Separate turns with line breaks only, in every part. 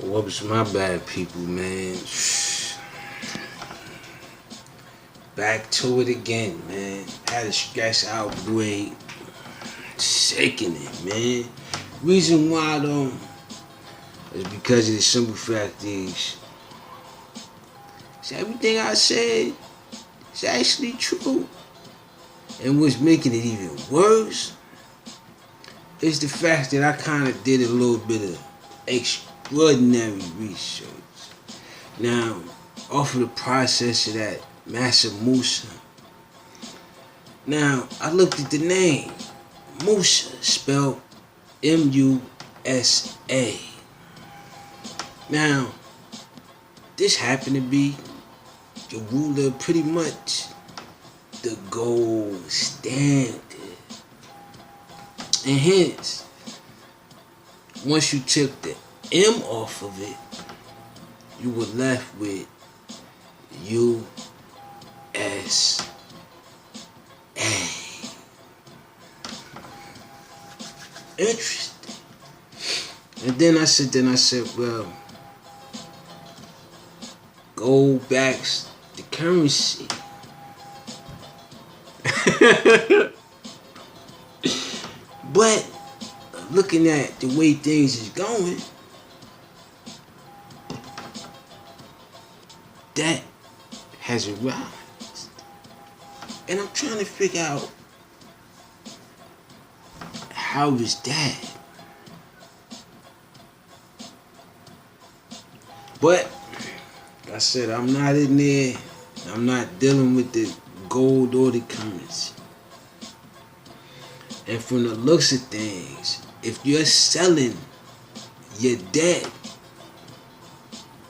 Whoops, my bad, people, man. Back to it again, man. Had a stress outbreak. Shaking it, man. Reason why, though, is because of the simple fact is, everything I said is actually true. And what's making it even worse is the fact that I kind of did a little bit of extraordinary research. Now, off of the process of that Mansa Musa. Now, I looked at the name. Musa, spelled M-U-S-A. Now, this happened to be the ruler of pretty much the gold standard. And hence, once you took the M off of it, you were left with U.S.A. Interesting. And then I said, well, gold backs the currency. But looking at the way things is going, that has arrived. And I'm trying to figure out, how is that? But like I said, I'm not in there. I'm not dealing with the gold or the currency. And from the looks of things, if you're selling your debt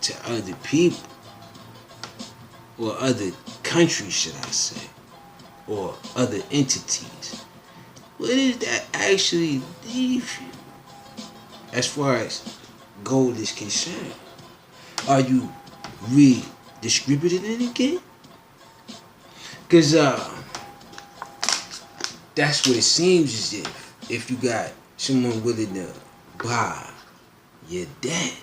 to other people, or other countries, should I say, or other entities, where does that actually leave you as far as gold is concerned? Are you redistributing it again? Because that's what it seems as if you got someone willing to buy your debt.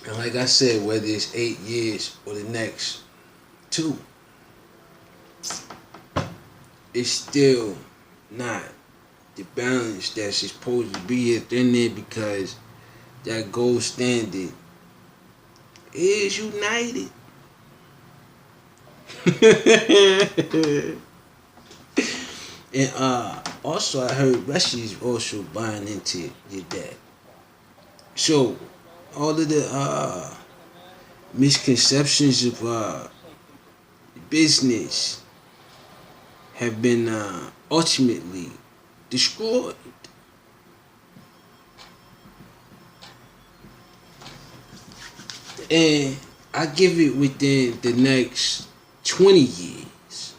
And like I said, whether it's 8 years or the next 2, it's still not the balance that's supposed to be in there, because that gold standard is united. And also I heard Russia is also buying into your debt. So all of the misconceptions of business have been ultimately destroyed. And I give it within the next 20 years,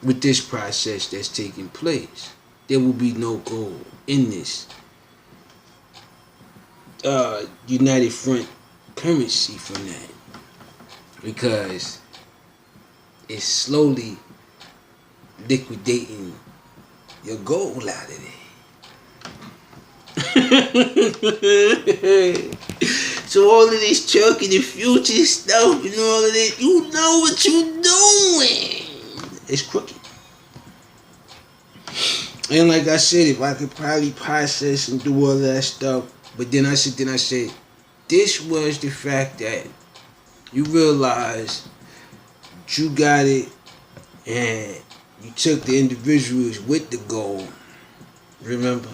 with this process that's taking place, there will be no gold in this United Front currency from that, because it's slowly liquidating your gold out of there. So all of this chucking the future stuff and all of that, you know what you're doing. It's crooked. And like I said, if I could probably process and do all that stuff, but then I said, this was the fact that you realize you got it, and you took the individuals with the gold. Remember?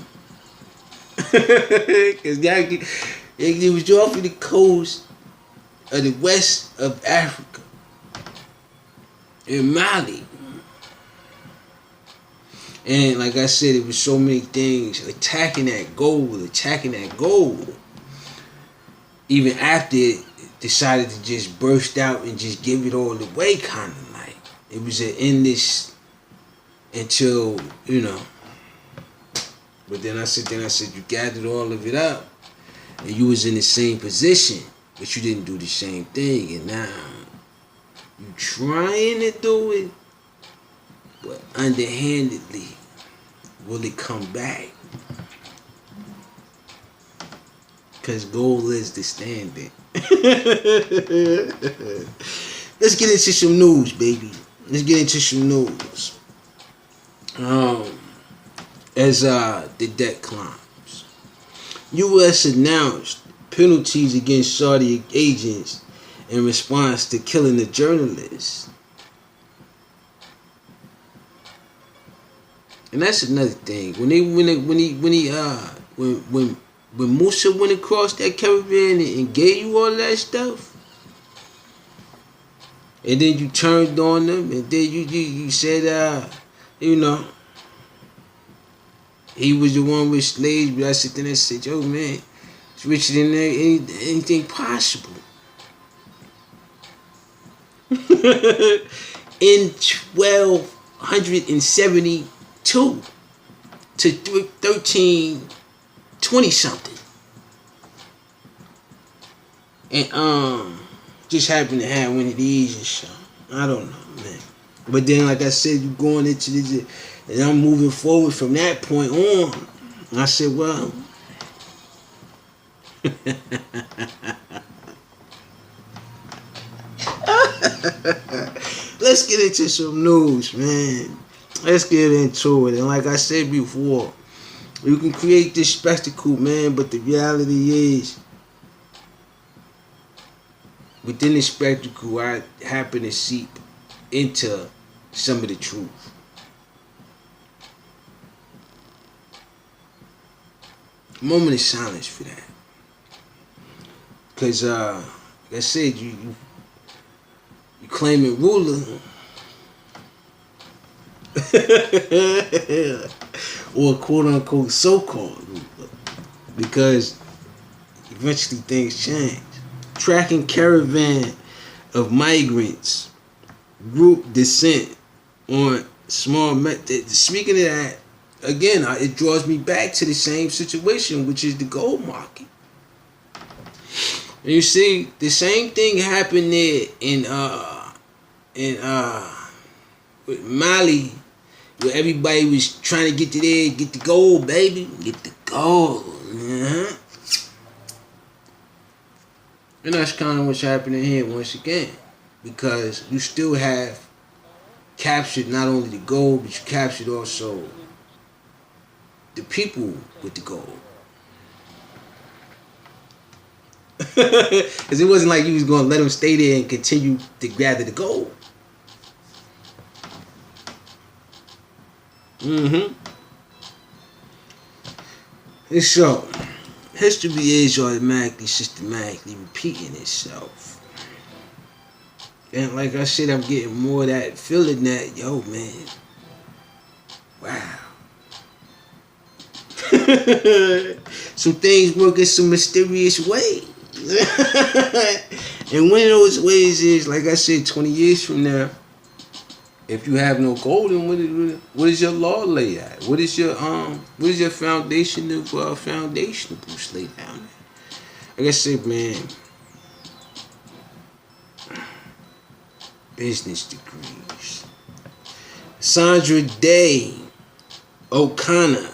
Because it was off of the coast of the west of Africa, in Mali. And like I said, it was so many things attacking that gold. Even after it decided to just burst out and just give it all away, kind of like. It was an endless until, But then I said, you gathered all of it up, and you was in the same position, but you didn't do the same thing. And now you trying to do it, but underhandedly. will it come back? Because gold is the standard. Let's get into some news, baby. Let's get into some news. As the debt climbs, U.S. announced penalties against Saudi agents in response to killing a journalist. And that's another thing. When Musa went across that caravan and gave you all that stuff, and then you turned on them, and then you said, you know, he was the one with slaves, but I sit there and said, yo, man, it's richer than anything possible. In 1272 to 1320 something. And just happened to have one of these and shit. I don't know, man. But then, like I said, you going into this, and I'm moving forward from that point on. And I said, well, let's get into some news, man. Let's get into it. And like I said before, you can create this spectacle, man, but the reality is, within the spectacle, I happen to seep into some of the truth. A moment of silence for that. Because, like I said, you claiming ruler. Or quote unquote so-called ruler. Because eventually things change. Tracking caravan of migrants, group descent on small method. Speaking of that, again, it draws me back to the same situation, which is the gold market. And you see, the same thing happened there in with Mali, where everybody was trying to get to there, get the gold, baby, get the gold. Uh-huh. And that's kind of what's happening here once again. Because you still have captured not only the gold, but you captured also the people with the gold. Because it wasn't like you was going to let them stay there and continue to gather the gold. And so, history is automatically, systematically repeating itself. And like I said, I'm getting more of that feeling that, yo, man, wow. Some things work in some mysterious ways. And one of those ways is, like I said, 20 years from now, if you have no gold, then what is your law lay at? What is your foundation of foundationables lay down there? Like I said, man, business degrees. Sandra Day O'Connor,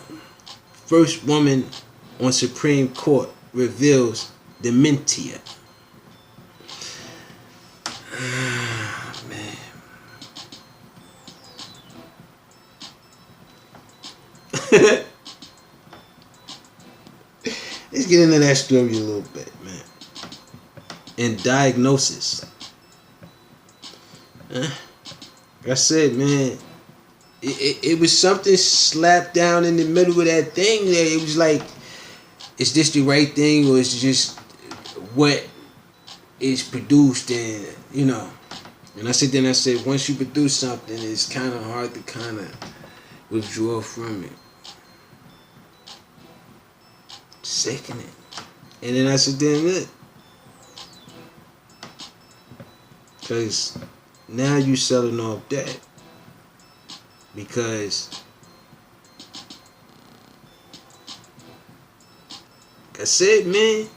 first woman on Supreme Court, reveals dementia. Man. Let's get into that story a little bit, man. And diagnosis. Like I said, man, it was something slapped down in the middle of that thing there. It was like, is this the right thing, or is it just what is produced? And, you know, and I said, then I said, once you produce something, it's kind of hard to kind of withdraw from it. Sickening. And then I said, damn it. Because now you selling off that. Because like I said, man.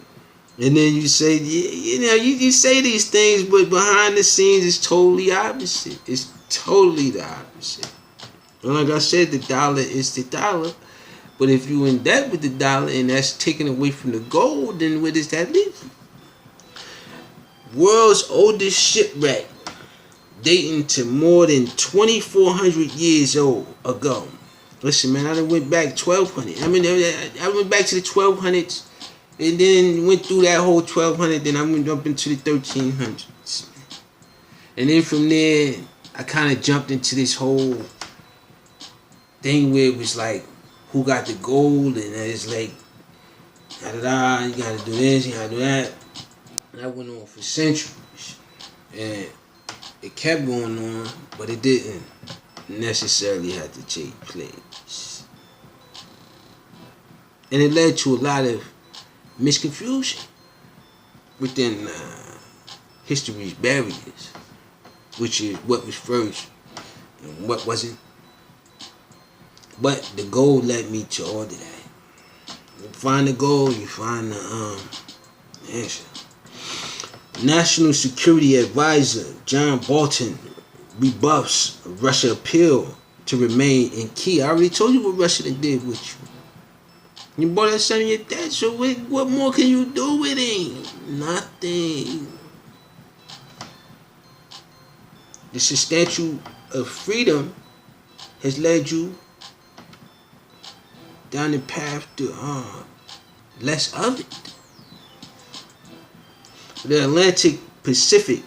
And then you say, you say these things, but behind the scenes it's totally opposite. It's totally the opposite. And like I said, the dollar is the dollar. But if you in debt with the dollar and that's taken away from the gold, then where does that leave you? World's oldest shipwreck, dating to more than 2,400 years old ago. Listen, man, I done went back 1,200. I mean, I went back to the 1,200s, and then went through that whole 1,200. Then I went up into the 1,300s, and then from there, I kind of jumped into this whole thing where it was like, who got the gold, and it's like, da da da. You gotta do this, you gotta do that. And that went on for centuries, and it kept going on, but it didn't necessarily have to take place. And it led to a lot of misconfusion within history's barriers, which is what was first and what wasn't. But the gold led me to all of that. You find the gold, you find the answer. National Security Advisor John Bolton rebuffs Russia appeal to remain in Kiev. I already told you what Russia did with you. You bought that son of your dad, so what more can you do with him? Nothing. The Statue of Freedom has led you down the path to less of it. The Atlantic Pacific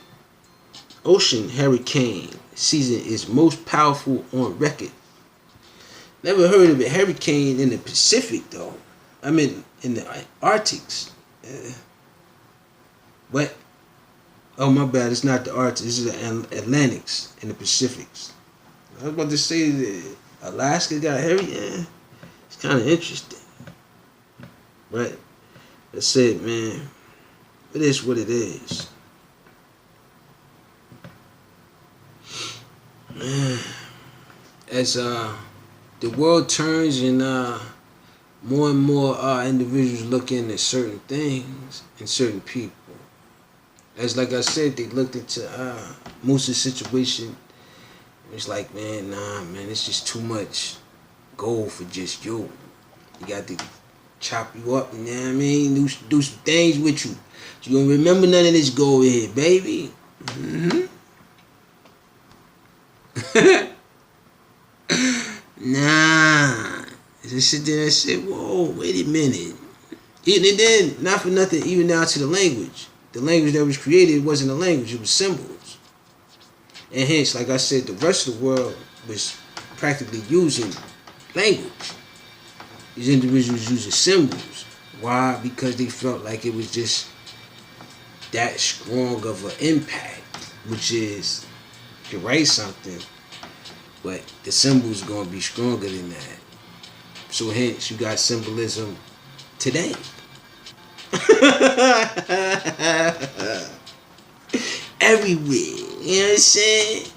Ocean hurricane season is most powerful on record. Never heard of a hurricane in the Pacific though. I mean in the Arctics. But oh my bad, it's not the Arctic, it's the Atlantics and the Pacifics. I was about to say that Alaska got a hurricane. It's kind of interesting. But that's it, man. It is what it is. Man, as the world turns and more and more individuals look into certain things and certain people. As like I said, they looked into Musa's situation. It's like, man, nah, man, it's just too much gold for just you. You got to chop you up, you know what I mean? Do some things with you. You don't remember none of this gold here, baby. Nah. Just sit there and say, whoa, wait a minute. And then, not for nothing, even down to the language. The language that was created wasn't a language, it was symbols. And hence, like I said, the rest of the world was practically using language. These individuals using symbols. Why? Because they felt like it was just that strong of an impact, which is, you can write something, but the symbol's gonna be stronger than that. So hence, you got symbolism today. Everywhere, you know what I'm saying?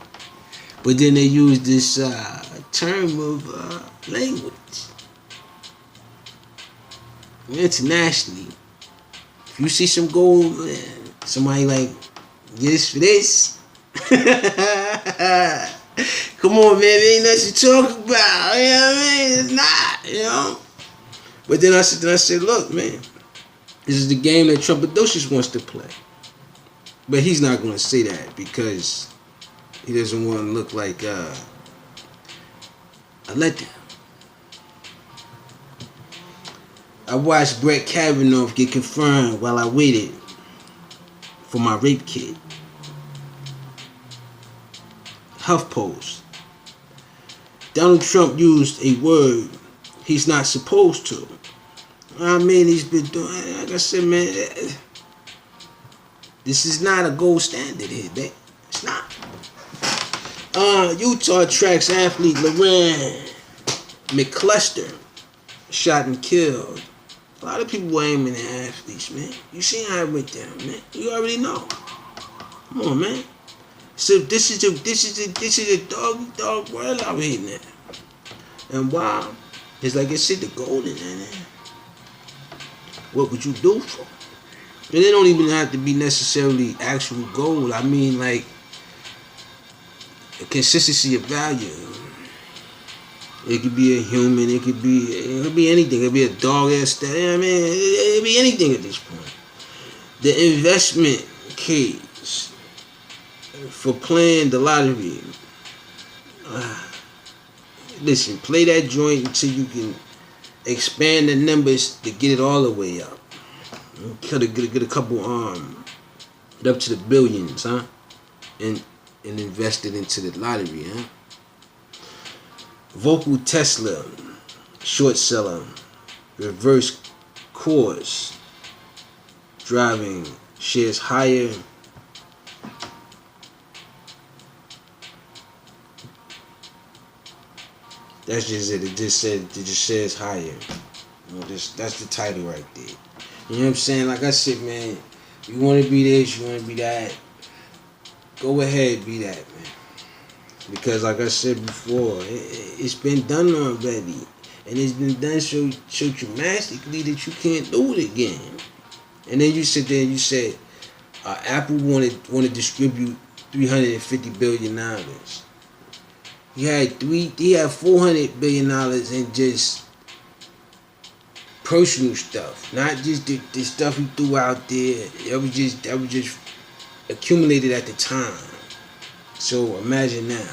But then they use this term of language. Internationally, if you see some gold, somebody like, this for this. Come on, man, there ain't nothing to talk about. You know what I mean? It's not, you know. But then I said, look, man, this is the game that Trumpetocious wants to play. But he's not going to say that because he doesn't want to look like a letdown. I watched Brett Kavanaugh get confirmed while I waited for my rape kit. HuffPost. Donald Trump used a word he's not supposed to. I mean, he's been doing, like I said, man, this is not a gold standard here, babe. It's not. Utah tracks athlete Loren McCluster shot and killed. A lot of people were aiming at athletes, man. You seen how it went down, man. You already know. Come on, man. So this is a dog world out here now. And wow, it's like I said, the gold in there. What would you do for it? And it don't even have to be necessarily actual gold. I mean, like, a consistency of value. It could be a human. It could be anything. It could be a dog ass. You know what I mean, it could be anything at this point. The investment case for playing the lottery. Listen, play that joint until you can expand the numbers to get it all the way up. Get a couple up to the billions, huh? And invest it into the lottery, huh? Vocal Tesla, short seller, reverse course, driving shares higher. That's just it. It just says higher. You know, that's the title right there. You know what I'm saying? Like I said, man, you want to be this, you want to be that. Go ahead, be that, man. Because like I said before, it's been done already. And it's been done so dramatically that you can't do it again. And then you sit there and you say, Apple want to distribute $350 billion. He had $400 billion in just personal stuff, not just the stuff he threw out there. That was just accumulated at the time. So imagine now.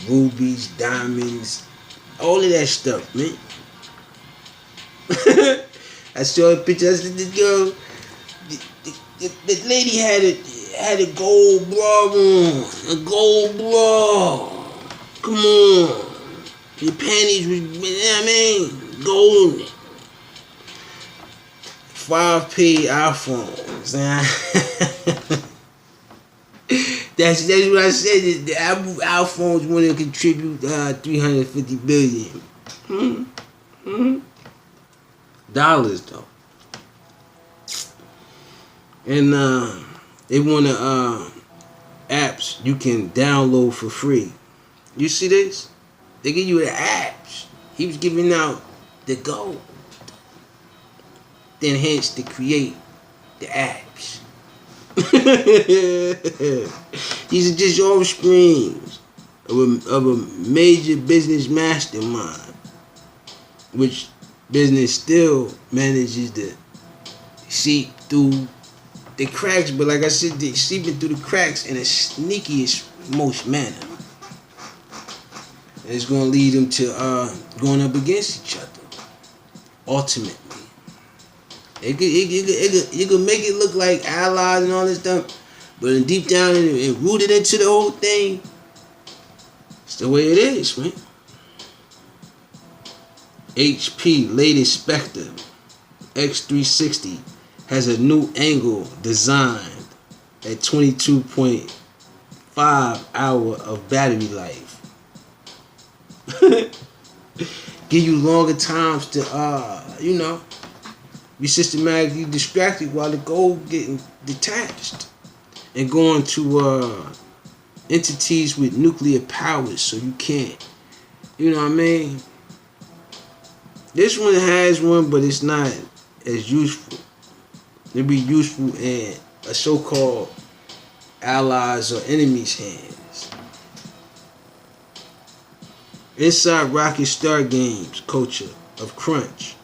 Rubies, diamonds, all of that stuff, man. I saw a picture. I said, this girl, the lady had a gold bra on, a gold bra. Come on, your panties was, you know what I mean, golden. 5P iPhones. That's what I said. The Apple iPhones want to contribute $350 billion. Dollars though. And they want apps you can download for free. You see this? They give you the apps. He was giving out the gold. Then hence to create the apps. These are just offsprings of a major business mastermind, which business still manages to seep through the cracks, but like I said, they seeping through the cracks in the sneakiest most manner. And it's going to lead them to going up against each other. Ultimately. You can make it look like allies and all this stuff, but deep down and rooted into the whole thing, it's the way it is, man. HP latest Spectre X360 has a new angle designed at 22.5 hours of battery life. Give you longer times to, be systematically distracted while the gold getting detached and going to entities with nuclear powers, so you can't, you know what I mean? This one has one, but it's not as useful. It'll be useful in a so-called allies or enemies' hands. Inside Rocket Star Games culture of crunch.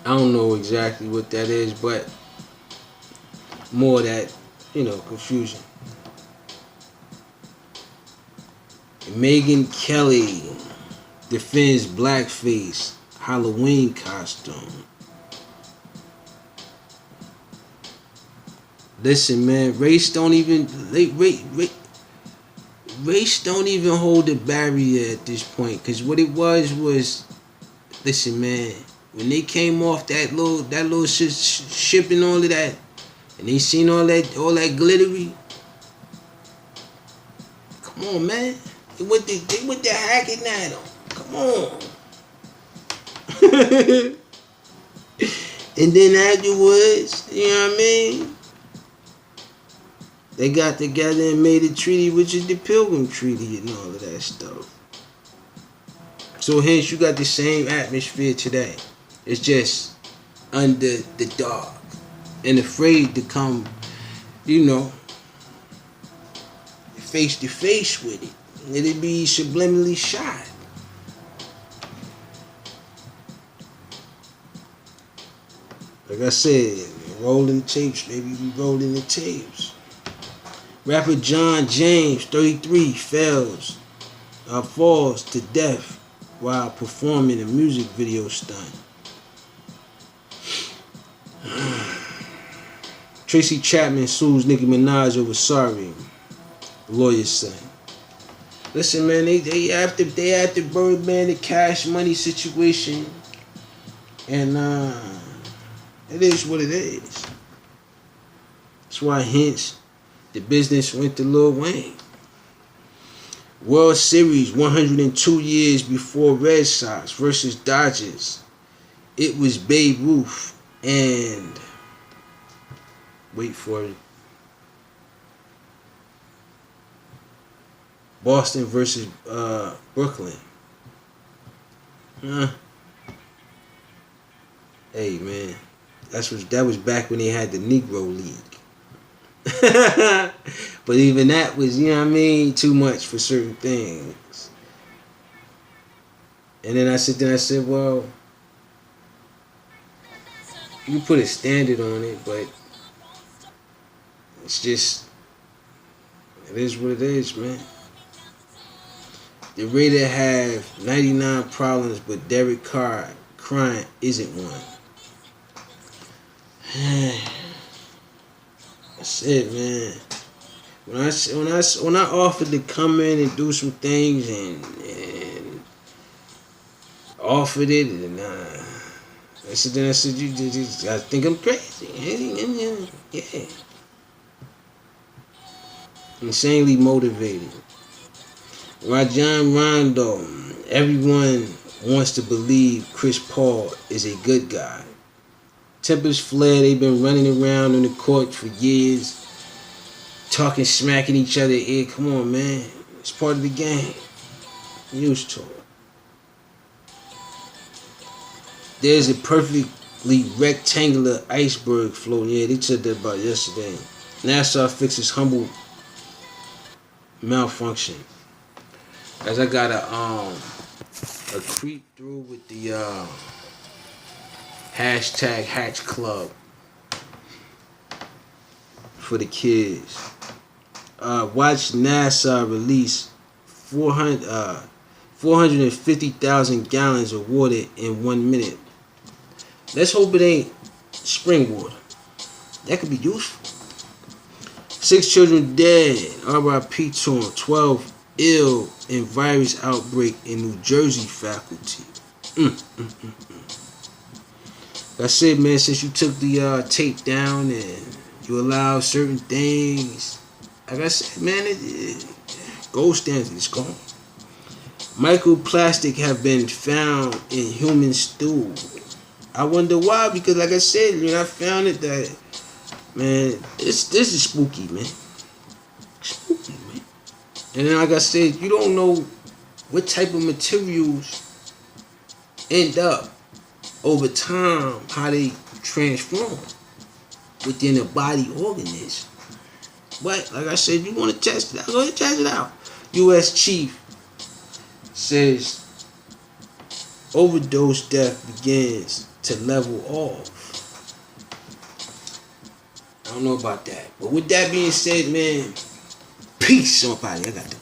I don't know exactly what that is, but more of that, confusion. Megyn Kelly defends blackface Halloween costume. Listen, man, race don't even hold a barrier at this point, because what it was, listen, man, when they came off that little ship and all of that, and they seen all that glittery, come on, man, they went to hacking at them. Come on. And then afterwards, you know what I mean? They got together and made a treaty, which is the Pilgrim Treaty and all of that stuff. So hence you got the same atmosphere today. It's just under the dark and afraid to come you know, face to face with it. It'd be subliminally shot. Like I said, rolling tapes, baby, we rolling the tapes. Rapper John James, 33, falls to death while performing a music video stunt. Tracy Chapman sues Nicki Minaj over sorry, lawyers say. Listen, man, they after Birdman, the Cash Money situation, and it is what it is. That's why, hence, the business went to Lil Wayne. World Series 102 years before Red Sox versus Dodgers. It was Babe Ruth and wait for it. Boston versus Brooklyn. Hey man, that was back when they had the Negro League. But even that was, you know what I mean, too much for certain things. And then I sit there and I said, well, you put a standard on it, but it's just, it is what it is, man. The Raider have 99 problems, but Derek Carr crying isn't one. That's it, man. When I offered to come in and do some things and offered it, and I said, you I think I'm crazy. Yeah. Insanely motivated. Rajon Rondo. Everyone wants to believe Chris Paul is a good guy. Tempers flare. They've been running around on the court for years, talking smack in each other's ear. Come on, man. It's part of the game. I'm used to it. There's a perfectly rectangular iceberg floating. Yeah, they said that about yesterday. NASA fixes humble malfunction. As I got a creep through with the hashtag Hatch Club for the kids. Watch NASA release 450,000 gallons of water in 1 minute. Let's hope it ain't spring water. That could be useful. 6 children dead. R.I.P. to 12 ill in virus outbreak in New Jersey faculty. That's it, man. Since you took the tape down and you allow certain things, like I said, man, gold standard is gone. Microplastic have been found in human stool. I wonder why, because like I said, when I found it, that, man, this is spooky, man. Spooky, man. And then, like I said, you don't know what type of materials end up over time, how they transform within a body organism. But, like I said, you want to test it out, go ahead and test it out. U.S. Chief says overdose death begins to level off. I don't know about that. But with that being said, man, peace, somebody. I got the